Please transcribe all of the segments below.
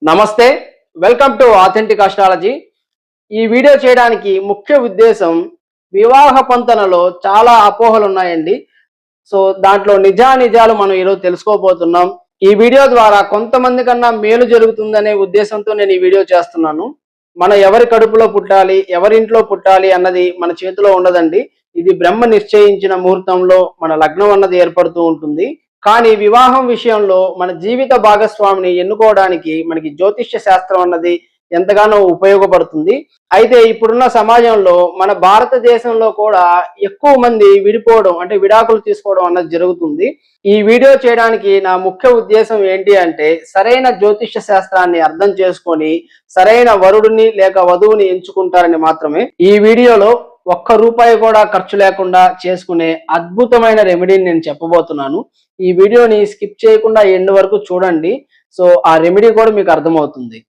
నమస్తే, welcome to authentic astrology. ఈ video చేయడానికి ముఖ్య ఉద్దేశం వివాహ పొంతనలో చాలా అపోహలు ఉన్నాయండి. సో దాంట్లో నిజానిజాలు మనం ఈరోజు తెలుసుకోబోతున్నాం. ఈ వీడియో ద్వారా కొంతమంది కన్నా మేలు జరుగుతుందనే ఉద్దేశంతో నేను ఈ వీడియో చేస్తున్నాను. మన ఎవరి కడుపులో పుట్టాలి, ఎవరింట్లో పుట్టాలి అన్నది మన చేతిలో ఉండదండి. ఇది బ్రహ్మ నిశ్చయించిన ముహూర్తంలో మన లగ్నం అన్నది ఏర్పడుతూ ఉంటుంది. కానీ వివాహం విషయంలో మన జీవిత భాగస్వామిని ఎన్నుకోవడానికి మనకి జ్యోతిష్య శాస్త్రం అన్నది ఎంతగానో ఉపయోగపడుతుంది. అయితే ఇప్పుడున్న సమాజంలో మన భారతదేశంలో కూడా ఎక్కువ మంది విడిపోవడం అంటే విడాకులు తీసుకోవడం అన్నది జరుగుతుంది. ఈ వీడియో చేయడానికి నా ముఖ్య ఉద్దేశం ఏంటి అంటే సరైన జ్యోతిష్య శాస్త్రాన్ని అర్థం చేసుకొని సరైన వరుడిని లేక వధువుని ఎంచుకుంటారని మాత్రమే. ఈ వీడియోలో ఒక్క రూపాయి కూడా ఖర్చు లేకుండా చేసుకునే అద్భుతమైన రెమెడీని నేను చెప్పబోతున్నాను. ఈ వీడియోని స్కిప్ చేయకుండా ఎండ్ వరకు చూడండి. సో ఆ రెమెడీ కూడా మీకు అర్థమవుతుంది.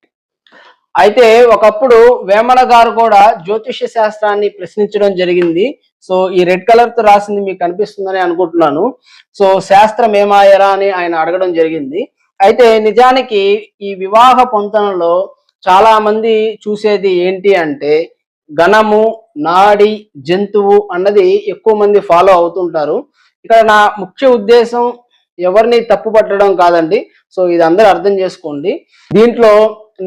అయితే ఒకప్పుడు వేమన గారు కూడా జ్యోతిష్య శాస్త్రాన్ని ప్రశ్నించడం జరిగింది. సో ఈ రెడ్ కలర్ తో రాసింది మీకు కనిపిస్తుందని అనుకుంటున్నాను. సో శాస్త్రం ఏమాయరా అని ఆయన అడగడం జరిగింది. అయితే నిజానికి ఈ వివాహ పొంతనలో చాలా మంది చూసేది ఏంటి అంటే గణము, నాడి, జంతువు అన్నది ఎక్కువ మంది ఫాలో అవుతుంటారు. ఇక్కడ నా ముఖ్య ఉద్దేశం ఎవరిని తప్పు పట్టడం కాదండి. సో ఇది అందరూ అర్థం చేసుకోండి. దీంట్లో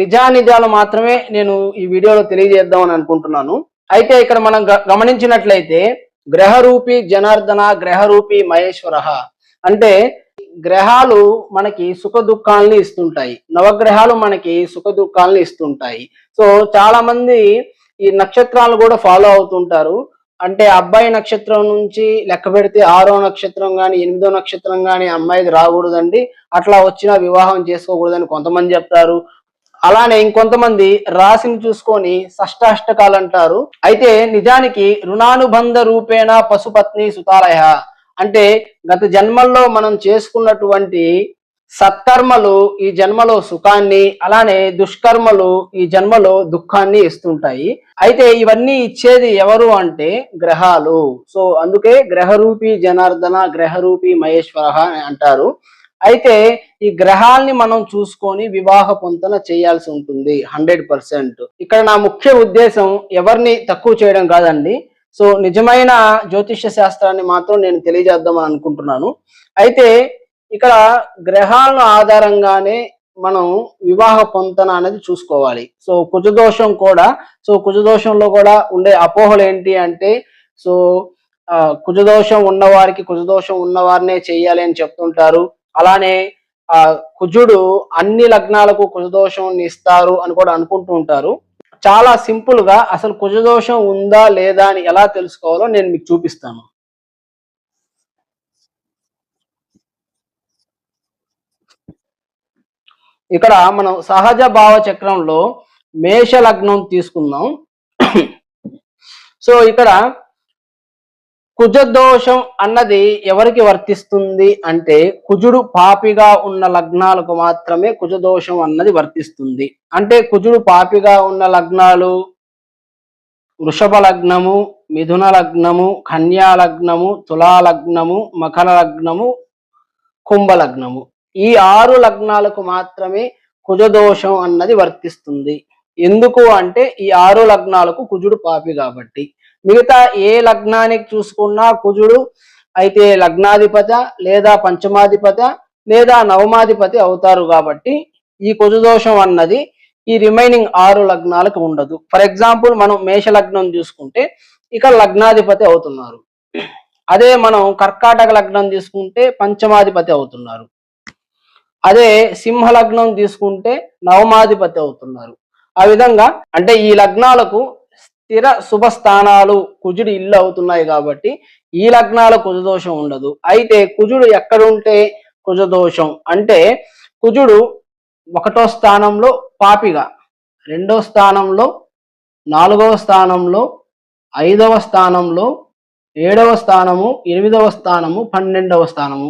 నిజానిజాలు మాత్రమే నేను ఈ వీడియోలో తెలియజేద్దామని అనుకుంటున్నాను. అయితే ఇక్కడ మనం గమనించినట్లయితే గ్రహరూపి జనార్దన, గ్రహరూపి మహేశ్వర అంటే గ్రహాలు మనకి సుఖ దుఃఖాలని ఇస్తుంటాయి, నవగ్రహాలు మనకి సుఖ దుఃఖాలని ఇస్తుంటాయి. సో చాలా మంది ఈ నక్షత్రాలు కూడా ఫాలో అవుతుంటారు. అంటే అబ్బాయి నక్షత్రం నుంచి లెక్క పెడితే 6వ నక్షత్రం కానీ 8వ నక్షత్రం కానీ అమ్మాయిది రాకూడదండి, అట్లా వచ్చినా వివాహం చేసుకోకూడదని కొంతమంది చెప్తారు. అలానే ఇంకొంతమంది రాశిని చూసుకొని షష్టాష్టకాలు అంటారు. అయితే నిజానికి రుణానుబంధ రూపేణ పశుపత్ని సుతాలయ అంటే గత జన్మల్లో మనం చేసుకున్నటువంటి సత్కర్మలు ఈ జన్మలో సుఖాన్ని, అలానే దుష్కర్మలు ఈ జన్మలో దుఃఖాన్ని ఇస్తుంటాయి. అయితే ఇవన్నీ ఇచ్చేది ఎవరు అంటే గ్రహాలు. సో అందుకే గ్రహరూపి జనార్దన, గ్రహరూపి మహేశ్వర అని అంటారు. అయితే ఈ గ్రహాల్ని మనం చూసుకొని వివాహ పొంతన చేయాల్సి ఉంటుంది 100%. ఇక్కడ నా ముఖ్య ఉద్దేశం ఎవరిని తక్కువ చేయడం కాదండి. సో నిజమైన జ్యోతిష్య శాస్త్రాన్ని మాత్రం నేను తెలియజేద్దామని అనుకుంటున్నాను. అయితే ఇక్కడ గ్రహాలను ఆధారంగానే మనం వివాహ పొంతన అనేది చూసుకోవాలి. సో కుజదోషం కూడా, సో కుజదోషంలో కూడా ఉండే అపోహలు ఏంటి అంటే సో కుజదోషం ఉన్నవారికి కుజదోషం ఉన్నవారినే చెయ్యాలి అని చెప్తుంటారు. అలానే కుజుడు అన్ని లగ్నాలకు కుజదోషం ఇస్తారు అని కూడా అనుకుంటూ ఉంటారు. చాలా సింపుల్ గా అసలు కుజదోషం ఉందా లేదా అని ఎలా తెలుసుకోవాలో నేను మీకు చూపిస్తాను. ఇక్కడ మనం సహజ భావ చక్రంలో మేష లగ్నం తీసుకుందాం. సో ఇక్కడ కుజదోషం అన్నది ఎవరికి వర్తిస్తుంది అంటే కుజుడు పాపిగా ఉన్న లగ్నాలకు మాత్రమే కుజదోషం అన్నది వర్తిస్తుంది. అంటే కుజుడు పాపిగా ఉన్న లగ్నాలు వృషభ లగ్నము, మిథున లగ్నము, కన్యా లగ్నము, తులా లగ్నము, మకర లగ్నము, కుంభ లగ్నము, ఈ 6 లగ్నాలకు మాత్రమే కుజదోషం అన్నది వర్తిస్తుంది. ఎందుకు అంటే ఈ 6 లగ్నాలకు కుజుడు పాపి కాబట్టి. మిగతా ఏ లగ్నానికి చూసుకున్నా కుజుడు అయితే లగ్నాధిపత లేదా పంచమాధిపత లేదా నవమాధిపతి అవుతారు కాబట్టి ఈ కుజదోషం అన్నది ఈ రిమైనింగ్ 6 లగ్నాలకు ఉండదు. ఫర్ ఎగ్జాంపుల్ మనం మేష లగ్నం చూసుకుంటే ఇక్కడ లగ్నాధిపతి అవుతున్నారు. అదే మనం కర్కాటక లగ్నం తీసుకుంటే పంచమాధిపతి అవుతున్నారు. అదే సింహ లగ్నం తీసుకుంటే నవమాధిపతి అవుతున్నారు. ఆ విధంగా అంటే ఈ లగ్నాలకు స్థిర శుభ స్థానాలు కుజుడు ఇల్లు అవుతున్నాయి కాబట్టి ఈ లగ్నాల కుజదోషం ఉండదు. అయితే కుజుడు ఎక్కడుంటే కుజదోషం అంటే కుజుడు 1వ స్థానంలో పాపిగా, 2వ స్థానంలో, 4వ స్థానంలో, 5వ స్థానంలో, 7వ స్థానము, 8వ స్థానము, 12వ స్థానము,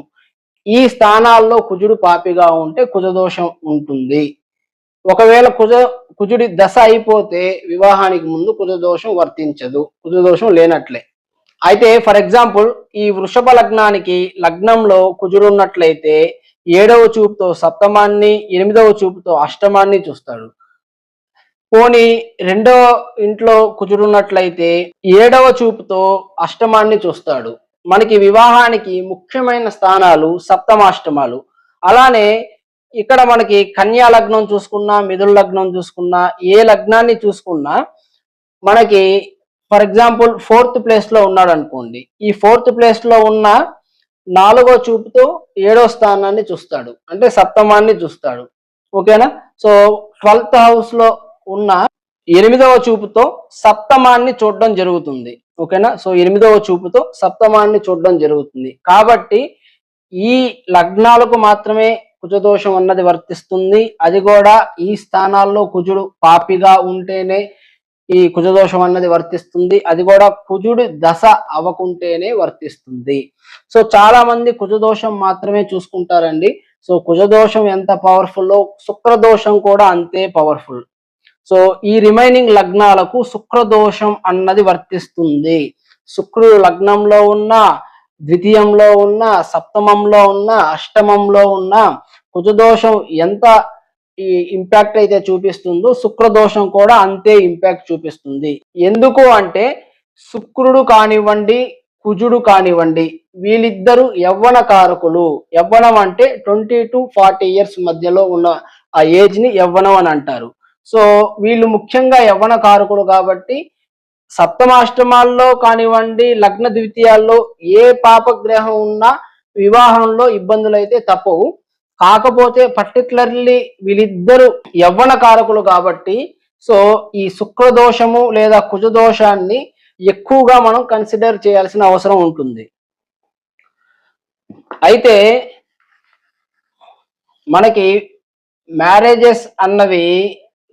ఈ స్థానాల్లో కుజుడు పాపిగా ఉంటే కుజదోషం ఉంటుంది. ఒకవేళ కుజుడి దశ అయిపోతే వివాహానికి ముందు కుజదోషం వర్తించదు, కుజదోషం లేనట్లే. అయితే ఫర్ ఎగ్జాంపుల్ ఈ వృషభ లగ్నానికి లగ్నంలో కుజుడు ఉన్నట్లయితే 7వ చూపుతో సప్తమాన్ని, 8వ చూపుతో అష్టమాన్ని చూస్తాడు. పోనీ రెండో ఇంట్లో కుజుడున్నట్లయితే 7వ చూపుతో అష్టమాన్ని చూస్తాడు. మనకి వివాహానికి ముఖ్యమైన స్థానాలు సప్తమాష్టమాలు. అలానే ఇక్కడ మనకి కన్యా లగ్నం చూసుకున్నా, మిథున లగ్నం చూసుకున్నా, ఏ లగ్నాన్ని చూసుకున్నా మనకి ఫర్ ఎగ్జాంపుల్ 4th ప్లేస్ లో ఉన్నాడు అనుకోండి. ఈ 4th ప్లేస్ లో ఉన్న 4వ చూపుతో 7వ స్థానాన్ని చూస్తాడు, అంటే సప్తమాన్ని చూస్తాడు. ఓకేనా? సో 12th హౌస్ లో ఉన్న 8వ చూపుతో సప్తమాన్ని చూడడం జరుగుతుంది. ఓకేనా? సో 8వ చూపుతో సప్తమాన్ని చూడడం జరుగుతుంది. కాబట్టి ఈ లగ్నాలకు మాత్రమే కుజదోషం అన్నది వర్తిస్తుంది. అది కూడా ఈ స్థానాల్లో కుజుడు పాపిగా ఉంటేనే ఈ కుజదోషం అన్నది వర్తిస్తుంది. అది కూడా కుజుడు దశ అవ్వకుంటేనే వర్తిస్తుంది. సో చాలా మంది కుజదోషం మాత్రమే చూసుకుంటారండి. సో కుజదోషం ఎంత పవర్ఫుల్లో శుక్రదోషం కూడా అంతే పవర్ఫుల్. సో ఈ రిమైనింగ్ లగ్నాలకు శుక్రదోషం అన్నది వర్తిస్తుంది. శుక్రుడు లగ్నంలో ఉన్న, ద్వితీయంలో ఉన్న, సప్తమంలో ఉన్న, అష్టమంలో ఉన్న కుజదోషం ఎంత ఈ ఇంపాక్ట్ అయితే చూపిస్తుందో శుక్రదోషం కూడా అంతే ఇంపాక్ట్ చూపిస్తుంది. ఎందుకు అంటే శుక్రుడు కానివ్వండి, కుజుడు కానివ్వండి, వీళ్ళిద్దరూ యవ్వన కారకులు. యవ్వనం అంటే 20 to 40 ఇయర్స్ మధ్యలో ఉన్న ఆ ఏజ్ ని యవ్వనం అని అంటారు. సో వీళ్ళు ముఖ్యంగా యవ్వన కారకులు కాబట్టి సప్తమాష్టమాల్లో కానివ్వండి, లగ్న ద్వితీయాల్లో ఏ పాపగ్రహం ఉన్నా వివాహంలో ఇబ్బందులు అయితే తప్పవు. కాకపోతే పర్టికులర్లీ వీళ్ళిద్దరు యవ్వన కారకులు కాబట్టి సో ఈ శుక్రదోషము లేదా కుజదోషాన్ని ఎక్కువగా మనం కన్సిడర్ చేయాల్సిన అవసరం ఉంటుంది. అయితే మనకి మ్యారేజెస్ అన్నవి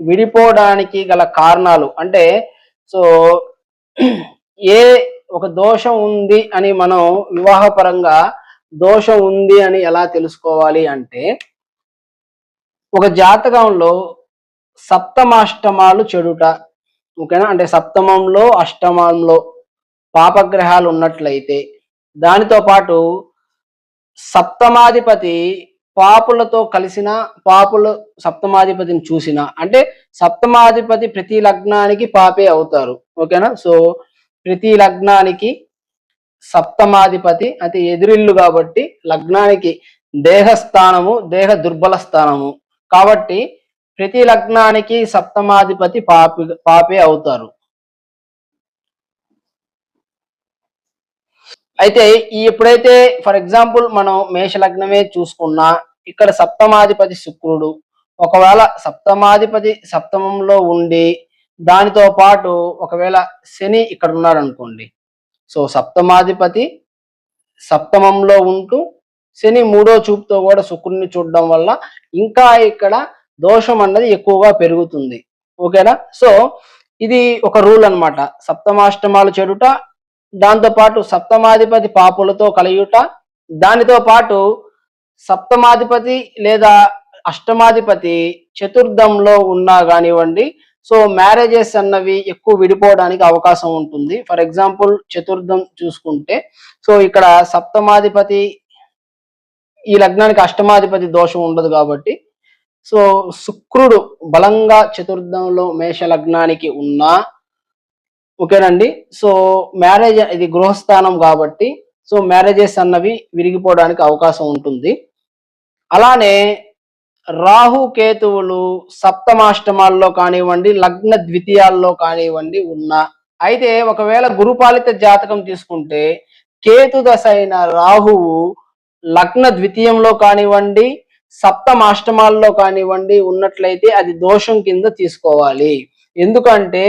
విడిపోవడానికి గల కారణాలు అంటే సో ఏ ఒక దోషం ఉంది అని మనం వివాహపరంగా దోషం ఉంది అని ఎలా తెలుసుకోవాలి అంటే ఒక జాతకంలో సప్తమాష్టమాలు చెడుట. ఓకేనా? అంటే సప్తమంలో, అష్టమంలో పాపగ్రహాలు ఉన్నట్లయితే, దానితో పాటు సప్తమాధిపతి పాపులతో కలిసిన, పాపులు సప్తమాధిపతిని చూసిన, అంటే సప్తమాధిపతి ప్రతి లగ్నానికి పాపే అవుతారు. ఓకేనా? సో ప్రతి లగ్నానికి సప్తమాధిపతి అయితే ఎదురిల్లు కాబట్టి లగ్నానికి దేహస్థానము, దేహ దుర్బల స్థానము కాబట్టి ప్రతి లగ్నానికి సప్తమాధిపతి పాపే అవుతారు. అయితే ఎప్పుడైతే ఫర్ ఎగ్జాంపుల్ మనం మేష లగ్నమే చూసుకున్నా ఇక్కడ సప్తమాధిపతి శుక్రుడు, ఒకవేళ సప్తమాధిపతి సప్తమంలో ఉండి దానితో పాటు ఒకవేళ శని ఇక్కడ ఉన్నాడు అనుకోండి. సో సప్తమాధిపతి సప్తమంలో ఉంటూ శని 3వ చూపుతో కూడా శుక్రుడిని చూడడం వల్ల ఇంకా ఇక్కడ దోషం అన్నది ఎక్కువగా పెరుగుతుంది. ఓకేనా? సో ఇది ఒక రూల్ అన్నమాట. సప్తమాష్టమాలు చెడుట, దాంతో పాటు సప్తమాధిపతి పాపులతో కలియుట, దానితో పాటు సప్తమాధిపతి లేదా అష్టమాధిపతి చతుర్థంలో ఉన్నా కానివ్వండి సో మ్యారేజెస్ అన్నవి ఎక్కువ విడిపోవడానికి అవకాశం ఉంటుంది. ఫర్ ఎగ్జాంపుల్ చతుర్థం చూసుకుంటే సో ఇక్కడ సప్తమాధిపతి ఈ లగ్నానికి అష్టమాధిపతి దోషం ఉండదు కాబట్టి సో శుక్రుడు బలంగా చతుర్థంలో మేష లగ్నానికి ఉన్నా ఓకేనండి. సో మ్యారేజ్ ఇది గృహస్థానం కాబట్టి సో మ్యారేజెస్ అన్నవి విరిగిపోవడానికి అవకాశం ఉంటుంది. అలానే రాహు కేతువులు సప్తమాష్టమాల్లో కానివ్వండి, లగ్న ద్వితీయాల్లో కానివ్వండి ఉన్నా, అయితే ఒకవేళ గురుపాలిత జాతకం తీసుకుంటే కేతు దశ అయిన రాహువు లగ్న ద్వితీయంలో కానివ్వండి, సప్తమాష్టమాల్లో కానివ్వండి ఉన్నట్లయితే అది దోషం కింద తీసుకోవాలి. ఎందుకంటే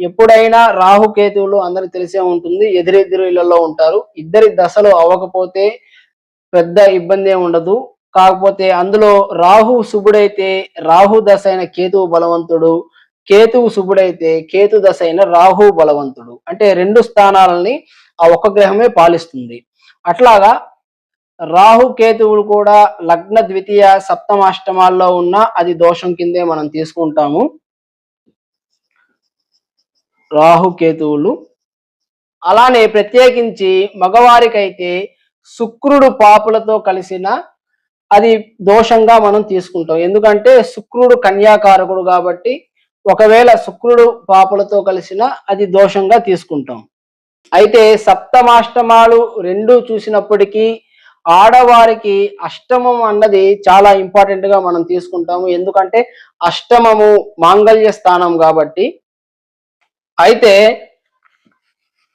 ఎప్పుడైనా రాహుకేతువులు అందరికి తెలిసే ఉంటుంది, ఎదురెదురు ఇళ్లలో ఉంటారు. ఇద్దరి దశలు అవ్వకపోతే పెద్ద ఇబ్బంది ఏమి ఉండదు. కాకపోతే అందులో రాహు శుభుడైతే రాహు దశ అయిన కేతువు బలవంతుడు, కేతువు శుభుడైతే కేతు దశ అయిన రాహు బలవంతుడు. అంటే 2 స్థానాలని ఆ ఒక్క గ్రహమే పాలిస్తుంది. అట్లాగా రాహు కేతువులు కూడా లగ్న ద్వితీయ సప్తమాష్టమాల్లో ఉన్న అది దోషం కిందే మనం తీసుకుంటాము. రాహు కేతువులు అలానే ప్రత్యేకించి మగవారికైతే శుక్రుడు పాపులతో కలిసిన అది దోషంగా మనం తీసుకుంటాం. ఎందుకంటే శుక్రుడు కన్యాకారకుడు కాబట్టి ఒకవేళ శుక్రుడు పాపలతో కలిసిన అది దోషంగా తీసుకుంటాం. అయితే సప్తమాష్టమాలు రెండు చూసినప్పటికీ ఆడవారికి అష్టమం అన్నది చాలా ఇంపార్టెంట్ గా మనం తీసుకుంటాము. ఎందుకంటే అష్టమము మాంగళ్య స్థానం కాబట్టి. అయితే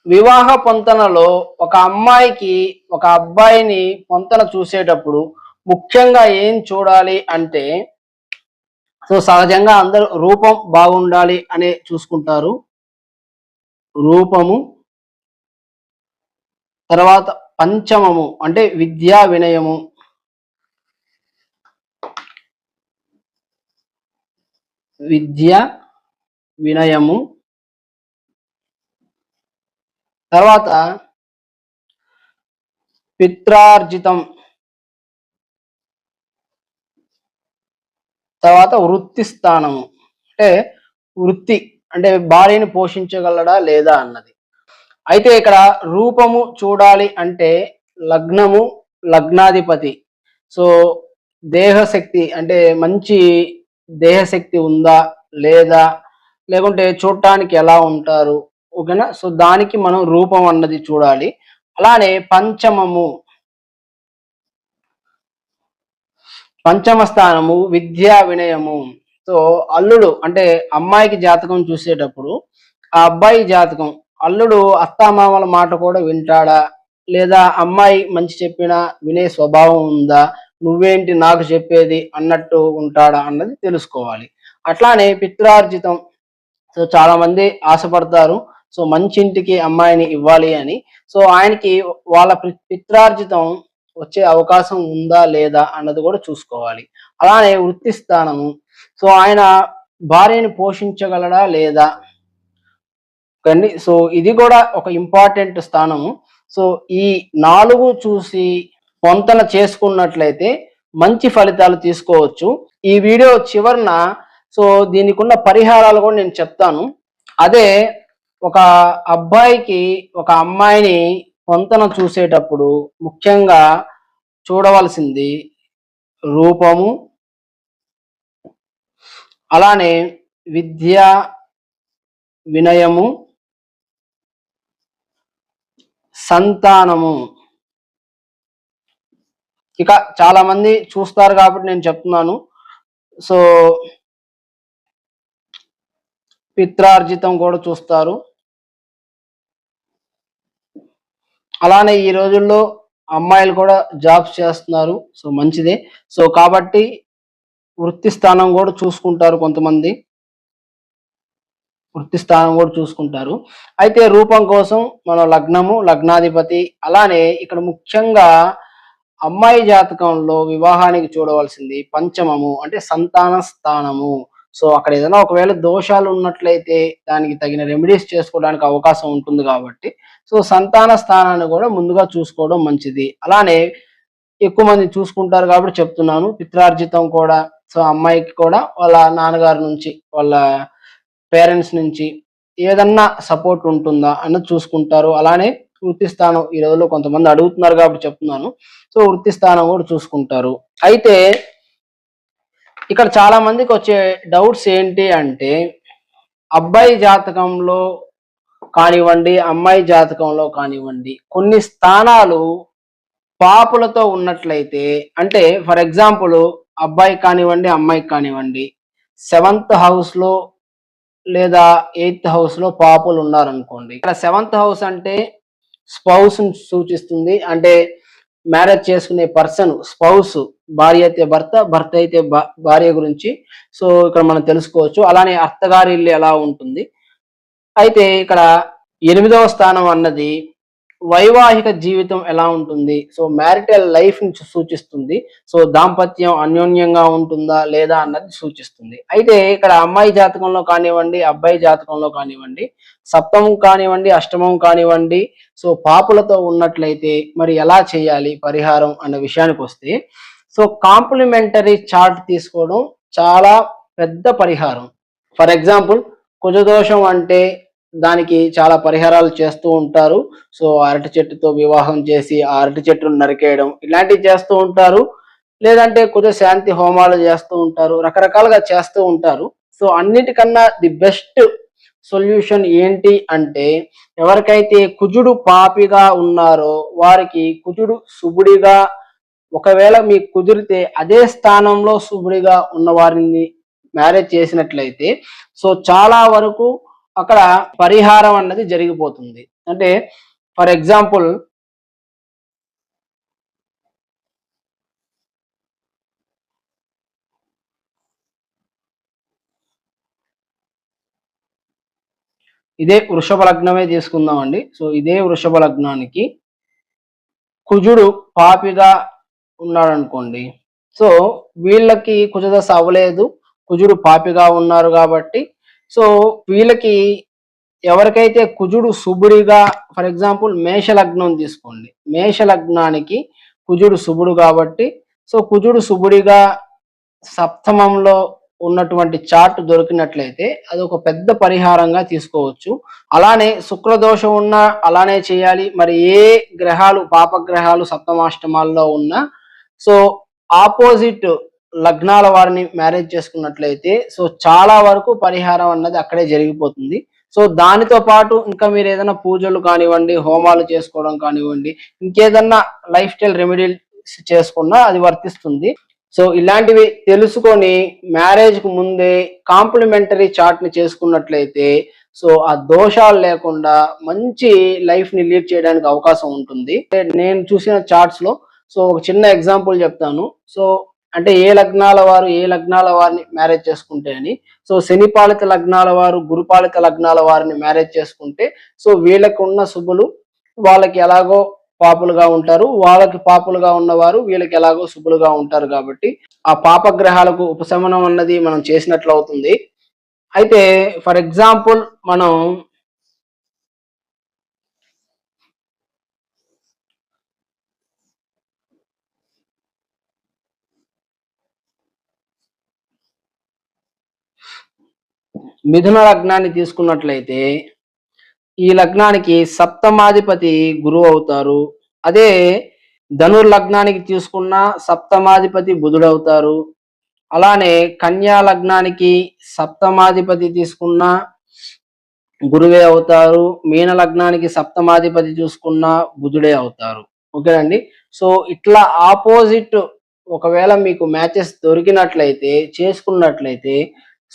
వివాహ పొంతనలో ఒక అమ్మాయికి ఒక అబ్బాయిని పొంతన చూసేటప్పుడు ముఖ్యంగా ఏం చూడాలి అంటే, సో సహజంగా అందరూ రూపం బాగుండాలి అనే చూసుకుంటారు. రూపము, తర్వాత పంచమము అంటే విద్యా వినయము, విద్య వినయము, తర్వాత పిత్రార్జితం, తర్వాత వృత్తి స్థానము అంటే వృత్తి అంటే భార్యని పోషించగలడా లేదా అన్నది. అయితే ఇక్కడ రూపము చూడాలి అంటే లగ్నము, లగ్నాధిపతి, సో దేహశక్తి అంటే మంచి దేహశక్తి ఉందా లేదా, లేకుంటే చూడటానికి ఎలా ఉంటారు, ఓకేనా. సో దానికి మనం రూపం అన్నది చూడాలి. అలానే పంచమము, పంచమ స్థానము విద్యా వినయము. సో అల్లుడు అంటే అమ్మాయికి జాతకం చూసేటప్పుడు ఆ అబ్బాయి జాతకం, అల్లుడు అత్తామామల మాట కూడా వింటాడా, లేదా అమ్మాయి మంచి చెప్పినా వినే స్వభావం ఉందా, నువ్వేంటి నాకు చెప్పేది అన్నట్టు ఉంటాడా అన్నది తెలుసుకోవాలి. అట్లానే పిత్రార్జితం, సో చాలా మంది ఆశపడతారు సో మంచి ఇంటికి అమ్మాయిని ఇవ్వాలి అని. సో ఆయనకి వాళ్ళ పిత్రార్జితం వచ్చే అవకాశం ఉందా లేదా అన్నది కూడా చూసుకోవాలి. అలానే వృత్తి స్థానము, సో ఆయన భార్యని పోషించగలడా లేదా కండి. సో ఇది కూడా ఒక ఇంపార్టెంట్ స్థానము. సో ఈ 4 చూసి పొంతన చేసుకున్నట్లయితే మంచి ఫలితాలు తీసుకోవచ్చు. ఈ వీడియో చివరన సో దీనికున్న పరిహారాలు కూడా నేను చెప్తాను. అదే ఒక అబ్బాయికి ఒక అమ్మాయిని పొంతన చూసేటప్పుడు ముఖ్యంగా చూడవలసింది రూపము, అలానే విద్య వినయము, సంతానము. ఇక చాలా మంది చూస్తారు కాబట్టి నేను చెప్తున్నాను. సో పిత్రార్జితం కూడా చూస్తారు. అలానే ఈ రోజుల్లో అమ్మాయిలు కూడా జాబ్స్ చేస్తున్నారు. సో మంచిదే. సో కాబట్టి వృత్తి స్థానం కూడా చూసుకుంటారు కొంతమంది. వృత్తి స్థానం కూడా చూసుకుంటారు. అయితే రూపం కోసం మనం లగ్నము, లగ్నాధిపతి, అలానే ఇక్కడ ముఖ్యంగా అమ్మాయి జాతకంలో వివాహానికి చూడవలసింది పంచమము అంటే సంతాన స్థానము. సో అక్కడ ఏదైనా ఒకవేళ దోషాలు ఉన్నట్లయితే దానికి తగిన రెమెడీస్ చేసుకోవడానికి అవకాశం ఉంటుంది కాబట్టి సో సంతాన స్థానాన్ని కూడా ముందుగా చూసుకోవడం మంచిది. అలానే ఎక్కువ మంది చూసుకుంటారు కాబట్టి చెప్తున్నాను. పిత్రార్జితం కూడా, సో అమ్మాయికి కూడా వాళ్ళ నాన్నగారి నుంచి, వాళ్ళ పేరెంట్స్ నుంచి ఏదన్నా సపోర్ట్ ఉంటుందా అన్నది చూసుకుంటారు. అలానే వృత్తి స్థానం ఈ రోజుల్లో కొంతమంది అడుగుతున్నారు కాబట్టి చెప్తున్నాను. సో వృత్తి స్థానం కూడా చూసుకుంటారు. అయితే ఇక్కడ చాలా మందికి వచ్చే డౌట్స్ ఏంటి అంటే, అబ్బాయి జాతకంలో కానివ్వండి, అమ్మాయి జాతకంలో కానివ్వండి, కొన్ని స్థానాలు పాపులతో ఉన్నట్లయితే, అంటే ఫర్ ఎగ్జాంపుల్ అబ్బాయికి కానివ్వండి, అమ్మాయికి కానివ్వండి, 7th హౌస్ లో లేదా 8th హౌస్ లో పాపులు ఉన్నారనుకోండి. ఇక్కడ 7th హౌస్ అంటే స్పౌస్ సూచిస్తుంది. అంటే మ్యారేజ్ చేసుకునే పర్సన్, స్పౌస్, భార్య అయితే భర్త, భర్త అయితే భార్య గురించి సో ఇక్కడ మనం తెలుసుకోవచ్చు. అలానే అత్తగారి ఇల్లు ఎలా ఉంటుంది. అయితే ఇక్కడ 8వ స్థానం అన్నది వైవాహిక జీవితం ఎలా ఉంటుంది, సో మ్యారిటల్ లైఫ్ ని సూచిస్తుంది. సో దాంపత్యం అన్యోన్యంగా ఉంటుందా లేదా అన్నది సూచిస్తుంది. అయితే ఇక్కడ అమ్మాయి జాతకంలో కానివ్వండి, అబ్బాయి జాతకంలో కానివ్వండి, సప్తమం కానివ్వండి, అష్టమం కానివ్వండి, సో పాపులతో ఉన్నట్లయితే మరి ఎలా చేయాలి పరిహారం అన్న విషయానికి వస్తే, సో కాంప్లిమెంటరీ చార్ట్ తీసుకోవడం చాలా పెద్ద పరిహారం. ఫర్ ఎగ్జాంపుల్ కుజదోషం అంటే దానికి చాలా పరిహారాలు చేస్తూ ఉంటారు. సో అరటి చెట్టుతో వివాహం చేసి ఆ అరటి చెట్టును నరికేయడం ఇలాంటివి చేస్తూ ఉంటారు. లేదంటే కుజ శాంతి హోమాలు చేస్తూ ఉంటారు, రకరకాలుగా చేస్తూ ఉంటారు. సో అన్నిటికన్నా ది బెస్ట్ సొల్యూషన్ ఏంటి అంటే, ఎవరికైతే కుజుడు పాపిగా ఉన్నారో వారికి కుజుడు శుభుడిగా, ఒకవేళ మీకు కుదిరితే అదే స్థానంలో శుభుడిగా ఉన్న వారిని మ్యారేజ్ చేసినట్లయితే సో చాలా వరకు అక్కడ పరిహారం అన్నది జరిగిపోతుంది. అంటే ఫర్ ఎగ్జాంపుల్ ఇదే వృషభ లగ్నమే తీసుకుందామండి. సో ఇదే వృషభ లగ్నానికి కుజుడు పాపిగా ఉన్నాడనుకోండి. సో వీళ్ళకి కుజదశ అవ్వలేదు, కుజుడు పాపిగా ఉన్నారు కాబట్టి సో వీళ్ళకి ఎవరికైతే కుజుడు శుభుడిగా, ఫర్ ఎగ్జాంపుల్ మేష లగ్నం తీసుకోండి, మేష లగ్నానికి కుజుడు శుభుడు కాబట్టి సో కుజుడు శుభుడిగా సప్తమంలో ఉన్నటువంటి చార్ట్ దొరికినట్లయితే అది ఒక పెద్ద పరిహారంగా తీసుకోవచ్చు. అలానే శుక్రదోషం ఉన్నా అలానే చేయాలి. మరి ఏ గ్రహాలు పాపగ్రహాలు సప్తమాష్టమాల్లో ఉన్నా సో ఆపోజిట్ లగ్నాల వారిని మ్యారేజ్ చేసుకున్నట్లయితే సో చాలా వరకు పరిహారం అన్నది అక్కడే జరిగిపోతుంది. సో దానితో పాటు ఇంకా మీరు ఏదైనా పూజలు కానివ్వండి, హోమాలు చేసుకోవడం కానివ్వండి, ఇంకేదన్నా లైఫ్ స్టైల్ రెమెడీలు చేసుకున్నా అది వర్తిస్తుంది. సో ఇలాంటివి తెలుసుకొని మ్యారేజ్ కు ముందే కాంప్లిమెంటరీ చార్ట్ ని చేసుకున్నట్లయితే సో ఆ దోషాలు లేకుండా మంచి లైఫ్ ని లీడ్ చేయడానికి అవకాశం ఉంటుంది. నేను చూసిన చార్ట్స్ లో సో ఒక చిన్న ఎగ్జాంపుల్ చెప్తాను. సో అంటే ఏ లగ్నాల వారు ఏ లగ్నాల వారిని మ్యారేజ్ చేసుకుంటే అని. సో శనిపాలిత లగ్నాల వారు గురుపాలిత లగ్నాల వారిని మ్యారేజ్ చేసుకుంటే సో వీళ్ళకు ఉన్న శుభులు వాళ్ళకి ఎలాగో పాపులుగా ఉంటారు, వాళ్ళకి పాపులుగా ఉన్నవారు వీళ్ళకి ఎలాగో శుభులుగా ఉంటారు కాబట్టి ఆ పాపగ్రహాలకు ఉపశమనం అన్నది మనం చేసినట్లు అవుతుంది. అయితే ఫర్ ఎగ్జాంపుల్ మనం మిథున లగ్నాన్ని తీసుకున్నట్లయితే ఈ లగ్నానికి సప్తమాధిపతి గురువు అవుతారు. అదే ధనుర్ లగ్నానికి తీసుకున్న సప్తమాధిపతి బుధుడు అవుతారు. అలానే కన్యా లగ్నానికి సప్తమాధిపతి తీసుకున్న గురువే అవుతారు. మీన లగ్నానికి సప్తమాధిపతి చూసుకున్న బుధుడే అవుతారు. ఓకేనండి. సో ఇట్లా ఆపోజిట్ ఒకవేళ మీకు మ్యాచెస్ దొరికినట్లయితే చేసుకున్నట్లయితే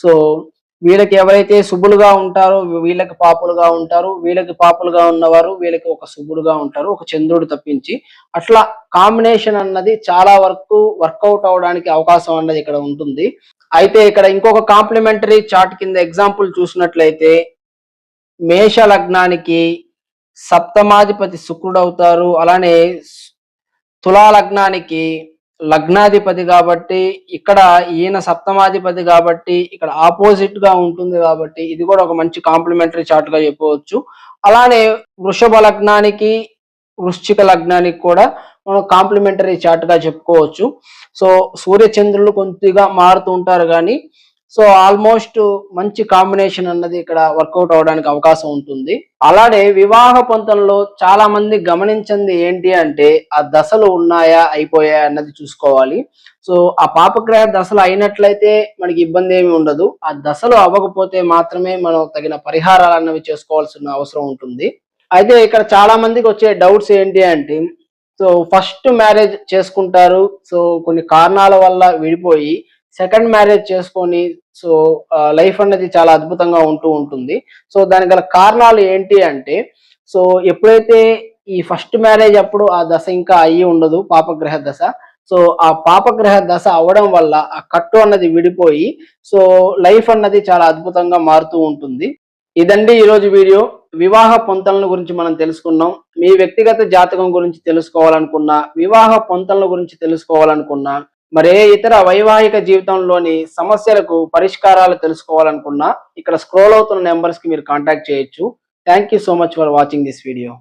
సో వీళ్ళకి ఎవరైతే శుభులుగా ఉంటారో వీళ్ళకి పాపులుగా ఉంటారు, వీళ్ళకి పాపులుగా ఉన్నవారు వీళ్ళకి ఒక శుభుడుగా ఉంటారు, ఒక చంద్రుడు తప్పించి. అట్లా కాంబినేషన్ అన్నది చాలా వరకు వర్కౌట్ అవడానికి అవకాశం అన్నది ఇక్కడ ఉంటుంది. అయితే ఇక్కడ ఇంకొక కాంప్లిమెంటరీ చార్ట్ కింద ఎగ్జాంపుల్ చూసినట్లయితే మేష లగ్నానికి సప్తమాధిపతి శుక్రుడు అవుతారు. అలానే తులా లగ్నానికి లగ్నాధిపతి కాబట్టి ఇక్కడ ఈయన సప్తమాధిపతి కాబట్టి ఇక్కడ ఆపోజిట్ గా ఉంటుంది కాబట్టి ఇది కూడా ఒక మంచి కాంప్లిమెంటరీ చార్ట్ గా చెప్పవచ్చు. అలానే వృషభ లగ్నానికి వృశ్చిక లగ్నానికి కూడా మనం కాంప్లిమెంటరీ చార్ట్ గా చెప్పుకోవచ్చు. సో సూర్య చంద్రులు కొద్దిగా మారుతూ ఉంటారు కానీ సో ఆల్మోస్ట్ మంచి కాంబినేషన్ అన్నది ఇక్కడ వర్కౌట్ అవడానికి అవకాశం ఉంటుంది. అలానే వివాహ పొంతనలో చాలా మంది గమనించింది ఏంటి అంటే ఆ దశలు ఉన్నాయా అయిపోయా అన్నది చూసుకోవాలి. సో ఆ పాపగ్రహ దశలు అయినట్లయితే మనకి ఇబ్బంది ఏమి ఉండదు. ఆ దశలు అవ్వకపోతే మాత్రమే మనం తగిన పరిహారాలు అన్నవి చేసుకోవాల్సిన అవసరం ఉంటుంది. అయితే ఇక్కడ చాలా మందికి వచ్చే డౌట్స్ ఏంటి అంటే సో ఫస్ట్ మ్యారేజ్ చేసుకుంటారు, సో కొన్ని కారణాల వల్ల విడిపోయి సెకండ్ మ్యారేజ్ చేసుకొని సో లైఫ్ అనేది చాలా అద్భుతంగా ఉంటూ ఉంటుంది. సో దానికి గల కారణాలు ఏంటి అంటే సో ఎప్పుడైతే ఈ ఫస్ట్ మ్యారేజ్ అప్పుడు ఆ దశ ఇంకా అయ్యి ఉండదు పాపగ్రహ దశ. సో ఆ పాపగ్రహ దశ అవడం వల్ల ఆ కట్టు అన్నది విడిపోయి సో లైఫ్ అన్నది చాలా అద్భుతంగా మారుతూ ఉంటుంది. ఇదండి ఈరోజు వీడియో. వివాహ పొంతనల గురించి మనం తెలుసుకున్నాం. మీ వ్యక్తిగత జాతకం గురించి తెలుసుకోవాలనుకున్నా, వివాహ పొంతనల గురించి తెలుసుకోవాలనుకున్నా, మరే ఇతర వైవాహిక జీవితంలోని సమస్యలకు పరిష్కారాలు తెలుసుకోవాలనుకున్నా ఇక్కడ స్క్రోల్ అవుతున్న నెంబర్స్ కి మీరు కాంటాక్ట్ చేయొచ్చు. Thank you so much for watching this video.